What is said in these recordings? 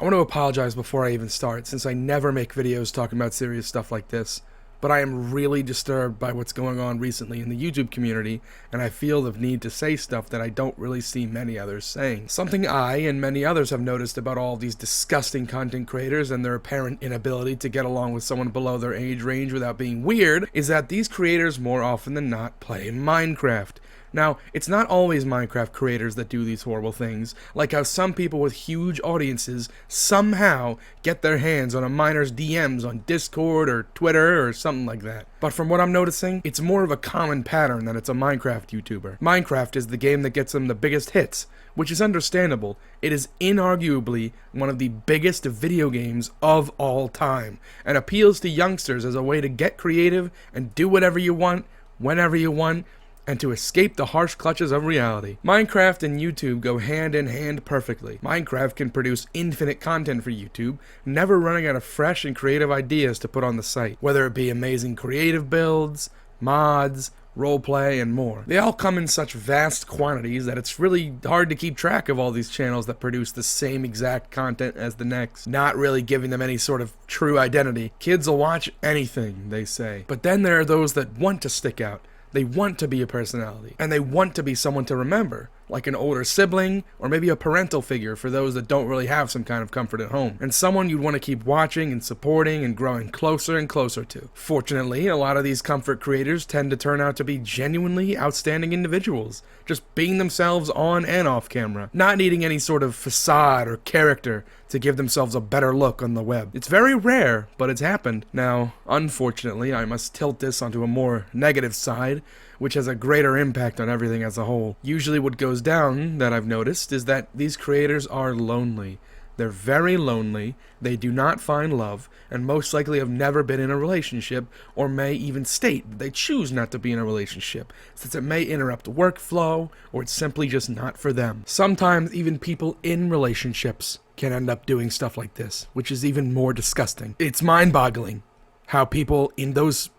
I want to apologize before I even start, since I never make videos talking about serious stuff like this, but I am really disturbed by what's going on recently in the YouTube community, and I feel the need to say stuff that I don't really see many others saying. Something I and many others have noticed about all these disgusting content creators and their apparent inability to get along with someone below their age range without being weird, is that these creators more often than not play Minecraft. Now, it's not always Minecraft creators that do these horrible things, like how some people with huge audiences somehow get their hands on a miner's DMs on Discord or Twitter or something like that. But from what I'm noticing, it's more of a common pattern that it's a Minecraft YouTuber. Minecraft is the game that gets them the biggest hits, which is understandable. It is inarguably one of the biggest video games of all time, and appeals to youngsters as a way to get creative and do whatever you want, whenever you want, and to escape the harsh clutches of reality. Minecraft and YouTube go hand in hand perfectly. Minecraft can produce infinite content for YouTube, never running out of fresh and creative ideas to put on the site, whether it be amazing creative builds, mods, roleplay, and more. They all come in such vast quantities that it's really hard to keep track of all these channels that produce the same exact content as the next, not really giving them any sort of true identity. Kids will watch anything, they say. But then there are those that want to stick out. They want to be a personality, and they want to be someone to remember, like an older sibling, or maybe a parental figure for those that don't really have some kind of comfort at home, and someone you'd want to keep watching and supporting and growing closer and closer to. Fortunately, a lot of these comfort creators tend to turn out to be genuinely outstanding individuals, just being themselves on and off camera, not needing any sort of facade or character to give themselves a better look on the web. It's very rare, but it's happened. Now, unfortunately, I must tilt this onto a more negative side, which has a greater impact on everything as a whole. Usually what goes down, that I've noticed, is that these creators are lonely. They're very lonely, they do not find love, and most likely have never been in a relationship, or may even state that they choose not to be in a relationship, since it may interrupt workflow, or it's simply just not for them. Sometimes even people in relationships can end up doing stuff like this, which is even more disgusting. It's mind-boggling how people in those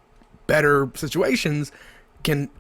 better situations can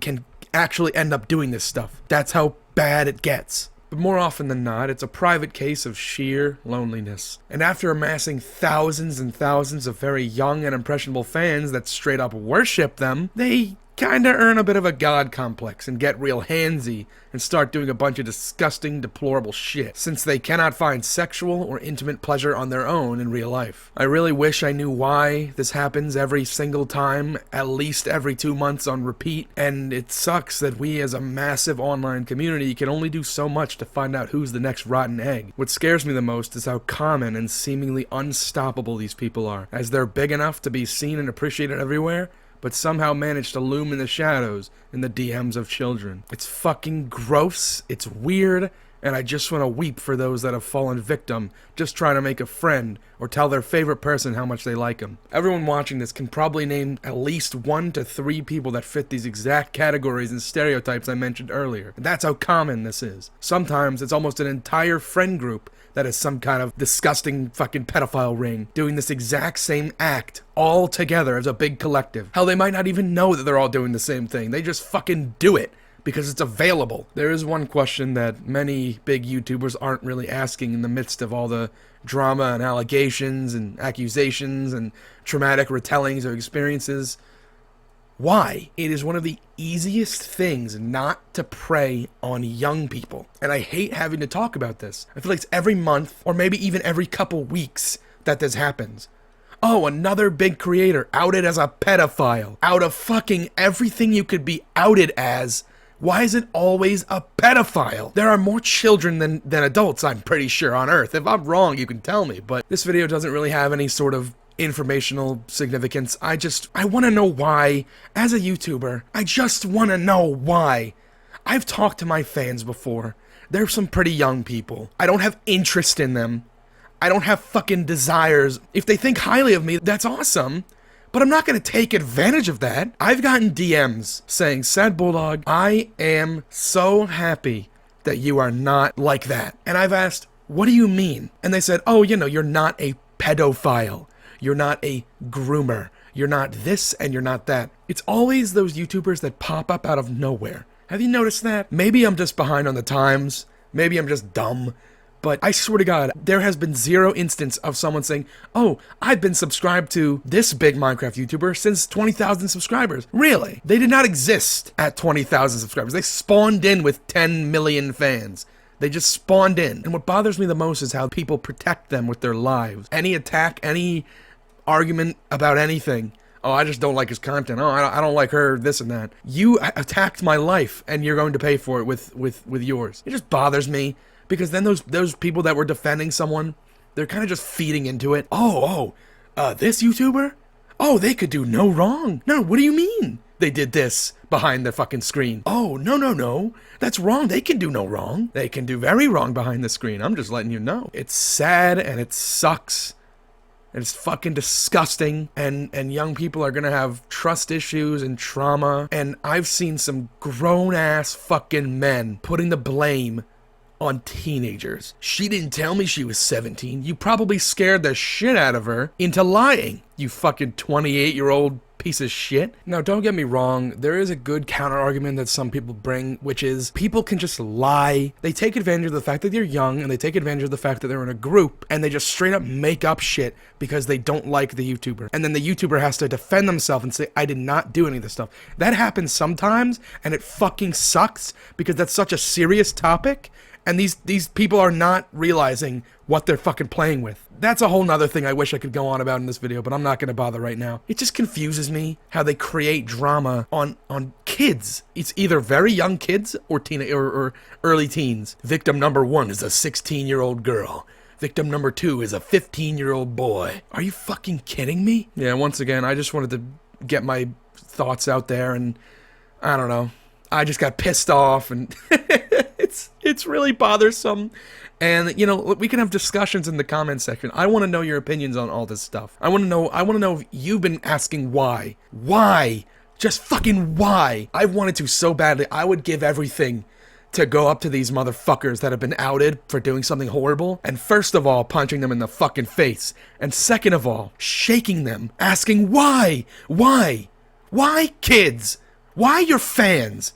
actually end up doing this stuff. That's how bad it gets. But more often than not, it's a private case of sheer loneliness. And after amassing thousands and thousands of very young and impressionable fans that straight up worship them, they kinda earn a bit of a god complex and get real handsy and start doing a bunch of disgusting, deplorable shit, since they cannot find sexual or intimate pleasure on their own in real life. I really wish I knew why this happens every single time, at least every 2 months on repeat, and it sucks that we as a massive online community can only do so much to find out who's the next rotten egg. What scares me the most is how common and seemingly unstoppable these people are, as they're big enough to be seen and appreciated everywhere, but somehow manage to loom in the shadows in the DMs of children. It's fucking gross, it's weird, and I just want to weep for those that have fallen victim just trying to make a friend or tell their favorite person how much they like them. Everyone watching this can probably name at least 1 to 3 people that fit these exact categories and stereotypes I mentioned earlier. And that's how common this is. Sometimes it's almost an entire friend group that is some kind of disgusting fucking pedophile ring doing this exact same act all together as a big collective. Hell, they might not even know that they're all doing the same thing. They just fucking do it because it's available. There is one question that many big YouTubers aren't really asking in the midst of all the drama and allegations and accusations and traumatic retellings of experiences. Why? It is one of the easiest things not to prey on young people. And I hate having to talk about this. I feel like it's every month, or maybe even every couple weeks, that this happens. Oh, another big creator outed as a pedophile. Out of fucking everything you could be outed as, why is it always a pedophile? There are more children than adults, I'm pretty sure, on Earth. If I'm wrong, you can tell me. But this video doesn't really have any sort of informational significance. I want to know why. As a YouTuber, I just want to know why. I've talked to my fans before. They're some pretty young people. I don't have interest in them. I don't have fucking desires. If they think highly of me, that's awesome. But I'm not going to take advantage of that. I've gotten DMs saying, Sadbulldog, I am so happy that you are not like that. And I've asked, what do you mean? And they said, oh, you know, you're not a pedophile. You're not a groomer. You're not this and you're not that. It's always those YouTubers that pop up out of nowhere. Have you noticed that? Maybe I'm just behind on the times. Maybe I'm just dumb. but I swear to God, there has been zero instance of someone saying, oh, I've been subscribed to this big Minecraft YouTuber since 20,000 subscribers. Really? They did not exist at 20,000 subscribers. They spawned in with 10 million fans. They just spawned in. And what bothers me the most is how people protect them with their lives. Any attack, any argument about anything. Oh, I just don't like his content. Oh, I don't like her, this and that. You attacked my life, and you're going to pay for it with yours. It just bothers me, because then those people that were defending someone, they're kind of just feeding into it. This YouTuber? Oh, they could do no wrong. No, what do you mean? They did this behind the fucking screen. Oh, no. That's wrong. They can do no wrong. They can do very wrong behind the screen. I'm just letting you know. It's sad, and it sucks. And it's fucking disgusting, and young people are gonna have trust issues and trauma, and I've seen some grown-ass fucking men putting the blame on teenagers. She didn't tell me she was 17. You probably scared the shit out of her into lying, you fucking 28-year-old piece of shit. Now, don't get me wrong, there is a good counter-argument that some people bring, which is people can just lie. They take advantage of the fact that they're young, and they take advantage of the fact that they're in a group, and they just straight up make up shit because they don't like the YouTuber. And then the YouTuber has to defend themselves and say, I did not do any of this stuff. That happens sometimes, and it fucking sucks because that's such a serious topic, and these people are not realizing what they're fucking playing with. That's a whole nother thing I wish I could go on about in this video, but I'm not gonna bother right now. It just confuses me how they create drama on kids. It's either very young kids or or early teens. Victim number 1 is a 16-year-old girl. Victim number 2 is a 15-year-old boy. Are you fucking kidding me? Yeah, once again, I just wanted to get my thoughts out there, and I don't know. I just got pissed off, and it's really bothersome. And, you know, we can have discussions in the comment section. I want to know your opinions on all this stuff. I want to know if you've been asking why. Why? Just fucking why? I wanted to so badly. I would give everything to go up to these motherfuckers that have been outed for doing something horrible, and first of all, punching them in the fucking face. And second of all, shaking them, asking why? Why? Why kids? Why your fans?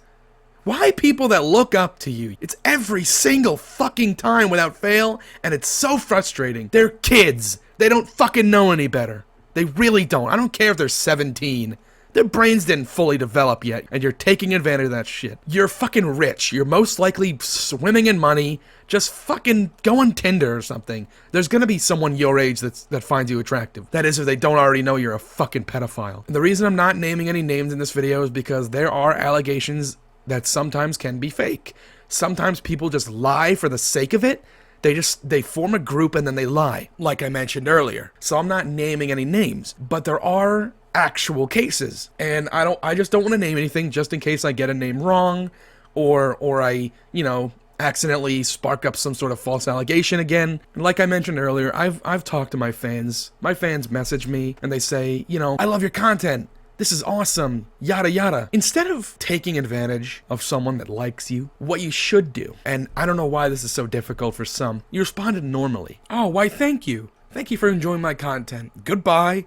Why people that look up to you? It's every single fucking time without fail, and it's so frustrating. They're kids. They don't fucking know any better. They really don't. I don't care if they're 17. Their brains didn't fully develop yet, and you're taking advantage of that shit. You're fucking rich. You're most likely swimming in money. Just fucking go on Tinder or something. There's gonna be someone your age that finds you attractive. That is, if they don't already know you're a fucking pedophile. And the reason I'm not naming any names in this video is because there are allegations that sometimes can be fake. Sometimes people just lie for the sake of it. They form a group and then they lie, like I mentioned earlier. So I'm not naming any names, but there are actual cases, and I just don't want to name anything just in case I get a name wrong, or I, you know, accidentally spark up some sort of false allegation again. And like I mentioned earlier, I've talked to my fans. My fans message me and they say, you know, I love your content. This is awesome, yada yada. Instead of taking advantage of someone that likes you, what you should do, and I don't know why this is so difficult for some, you responded normally. Oh, why thank you. Thank you for enjoying my content. Goodbye.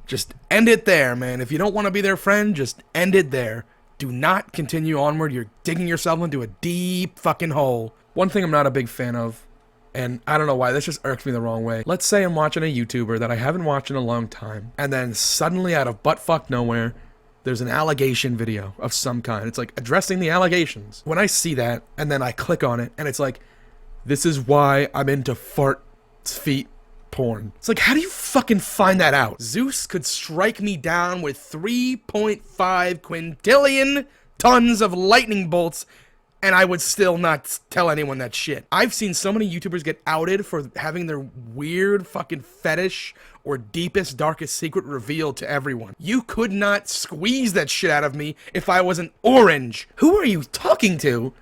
Just end it there, man. If you don't want to be their friend, just end it there. Do not continue onward. You're digging yourself into a deep fucking hole. One thing I'm not a big fan of, and I don't know why, this just irks me the wrong way. Let's say I'm watching a YouTuber that I haven't watched in a long time, and then suddenly out of buttfuck nowhere, there's an allegation video of some kind. It's like addressing the allegations. When I see that, and then I click on it, and it's like, this is why I'm into fart feet porn. It's like, how do you fucking find that out? Zeus could strike me down with 3.5 quintillion tons of lightning bolts, and I would still not tell anyone that shit. I've seen so many YouTubers get outed for having their weird fucking fetish or deepest, darkest secret revealed to everyone. You could not squeeze that shit out of me if I was an orange. Who are you talking to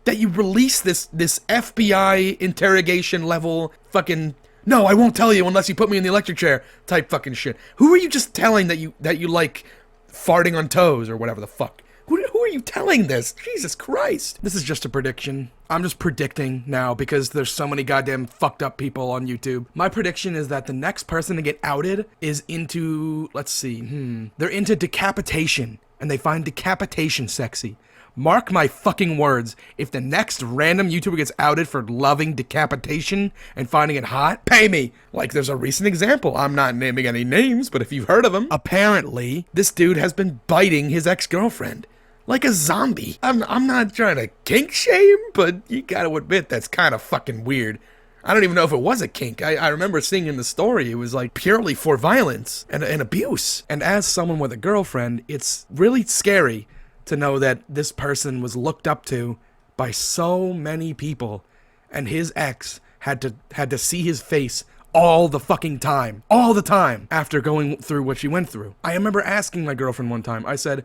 that you release this FBI interrogation level fucking, no, I won't tell you unless you put me in the electric chair type fucking shit? Who are you just telling that you like farting on toes or whatever the fuck? Who are you telling this? Jesus Christ. This is just a prediction. I'm just predicting now because there's so many goddamn fucked up people on YouTube. My prediction is that the next person to get outed is into, let's see, they're into decapitation. and they find decapitation sexy. Mark my fucking words, if the next random YouTuber gets outed for loving decapitation and finding it hot, pay me. Like, there's a recent example. I'm not naming any names, but if you've heard of him, apparently this dude has been biting his ex-girlfriend like a zombie. I'm not trying to kink shame, but you gotta admit that's kind of fucking weird. I don't even know if it was a kink. I remember seeing in the story, it was like purely for violence and abuse. And as someone with a girlfriend, it's really scary to know that this person was looked up to by so many people, and his ex had to see his face all the fucking time, after going through what she went through. I remember asking my girlfriend one time, I said,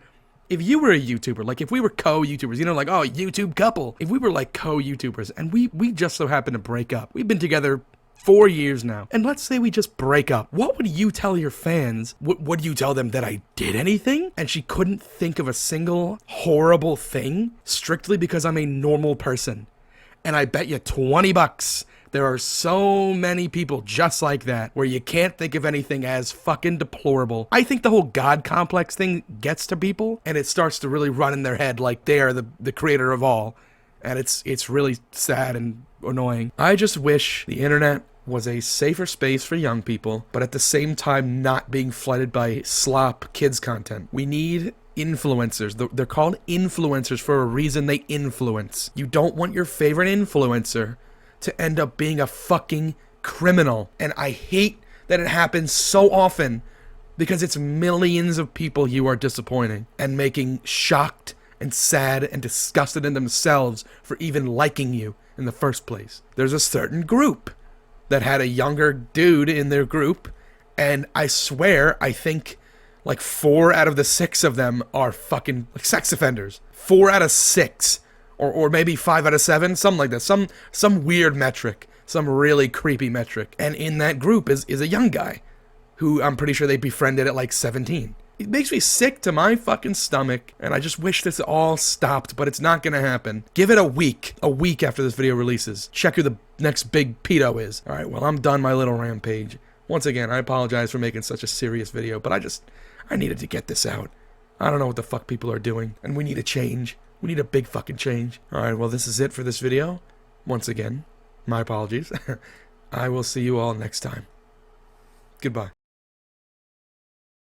if you were a YouTuber, like if we were co-YouTubers, you know, like, oh, YouTube couple, if we were like co-YouTubers and we just so happened to break up, we've been together 4 years now, and let's say we just break up, what would you tell your fans? Would you tell them that I did anything? And she couldn't think of a single horrible thing, strictly because I'm a normal person. And I bet you $20 there are so many people just like that, where you can't think of anything as fucking deplorable. I think the whole God complex thing gets to people, and it starts to really run in their head like they are the creator of all. And it's really sad and annoying. I just wish the internet was a safer space for young people, but at the same time not being flooded by slop kids content. We need influencers. They're called influencers for a reason. They influence. You don't want your favorite influencer to end up being a fucking criminal. And I hate that it happens so often, because it's millions of people you are disappointing and making shocked and sad and disgusted in themselves for even liking you in the first place. There's a certain group that had a younger dude in their group, and I swear, I think like 4 out of the 6 of them are fucking like sex offenders. 4 out of 6, or maybe 5 out of 7, something like that. Some weird metric, some really creepy metric. And in that group is a young guy who I'm pretty sure they befriended at like 17. It makes me sick to my fucking stomach, and I just wish this all stopped, but it's not gonna happen. Give it a week after this video releases. Check who the next big pedo is. Alright, well, I'm done my little rampage. Once again, I apologize for making such a serious video, but I needed to get this out. I don't know what the fuck people are doing, and we need a change. We need a big fucking change. Alright, well, this is it for this video. Once again, my apologies. I will see you all next time. Goodbye.